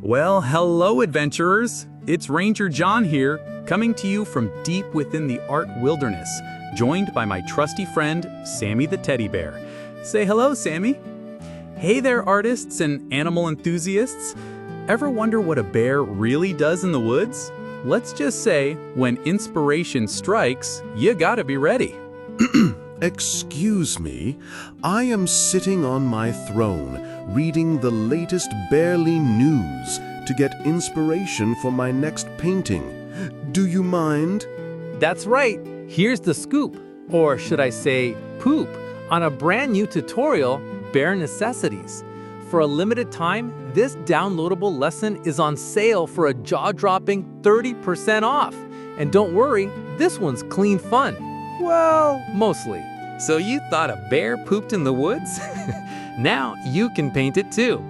Well, hello, adventurers. It's Ranger John here, coming to you from deep within the art wilderness, joined by my trusty friend, Sammy the teddy bear. Say hello, Sammy. Hey there, artists and animal enthusiasts. Ever wonder what a bear really does in the woods? Let's just say, when inspiration strikes, you gotta be ready. Excuse me, I am sitting on my throne, reading the latest Bearly news to get inspiration for my next painting. Do you mind? That's right. Here's the scoop, or should I say poop, on a brand new tutorial, Bare Necessities. For a limited time, this downloadable lesson is on sale for a jaw-dropping 30% off. And don't worry, this one's clean fun. Well, mostly. So you thought a bear pooped in the woods? Now you can paint it too.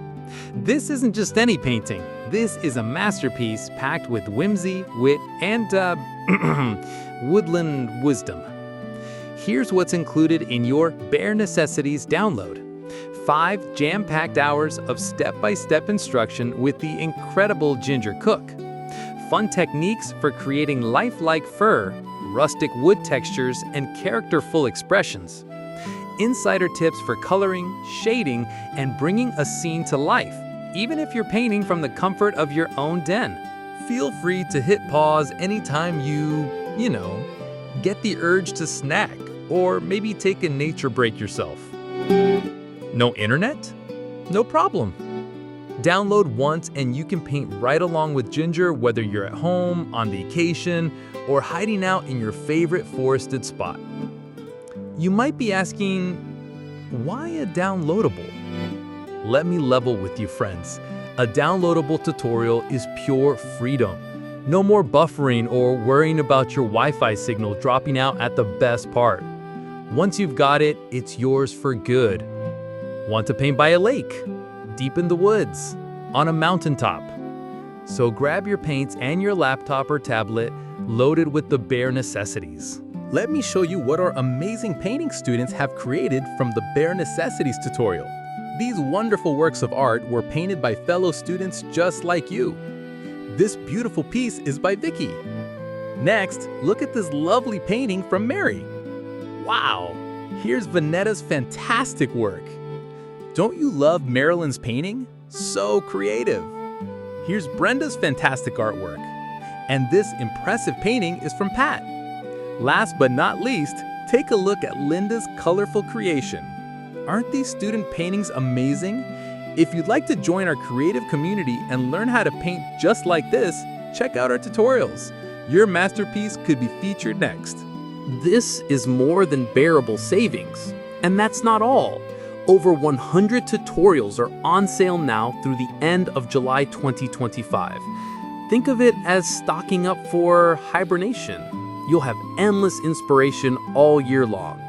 This isn't just any painting. This is a masterpiece packed with whimsy, wit, and woodland wisdom. Here's what's included in your Bare Necessities download. 5 jam-packed hours of step-by-step instruction with the incredible Ginger Cook. Fun techniques for creating lifelike fur, rustic wood textures, and characterful expressions. Insider tips for coloring, shading, and bringing a scene to life, even if you're painting from the comfort of your own den. Feel free to hit pause anytime you get the urge to snack, or maybe take a nature break yourself. No internet? No problem. Download once and you can paint right along with Ginger, whether you're at home, on vacation, or hiding out in your favorite forested spot. You might be asking, why a downloadable? Let me level with you, friends. A downloadable tutorial is pure freedom. No more buffering or worrying about your Wi-Fi signal dropping out at the best part. Once you've got it, it's yours for good. Want to paint by a lake, deep in the woods, on a mountaintop? So grab your paints and your laptop or tablet loaded with the Bare Necessities. Let me show you what our amazing painting students have created from the Bare Necessities tutorial. These wonderful works of art were painted by fellow students just like you. This beautiful piece is by Vicky. Next, look at this lovely painting from Mary. Wow! Here's Vanetta's fantastic work. Don't you love Marilyn's painting? So creative. Here's Brenda's fantastic artwork. And this impressive painting is from Pat. Last but not least, take a look at Linda's colorful creation. Aren't these student paintings amazing? If you'd like to join our creative community and learn how to paint just like this, check out our tutorials. Your masterpiece could be featured next. This is more than bearable savings. And that's not all. Over 100 tutorials are on sale now through the end of July 2025. Think of it as stocking up for hibernation. You'll have endless inspiration all year long.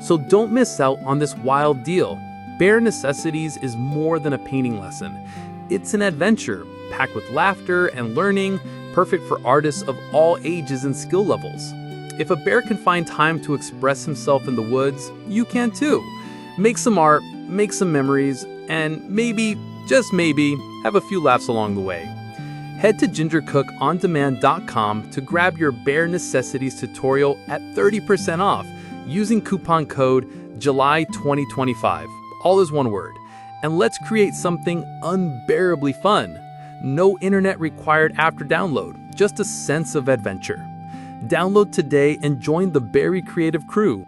So don't miss out on this wild deal. Bare Necessities is more than a painting lesson. It's an adventure, packed with laughter and learning, perfect for artists of all ages and skill levels. If a bear can find time to express himself in the woods, you can too. Make some art, make some memories, and maybe, just maybe, have a few laughs along the way. Head to gingercookondemand.com to grab your Bare Necessities tutorial at 30% off using coupon code July2025. All is one word. And let's create something unbearably fun. No internet required after download, just a sense of adventure. Download today and join the Berry Creative crew.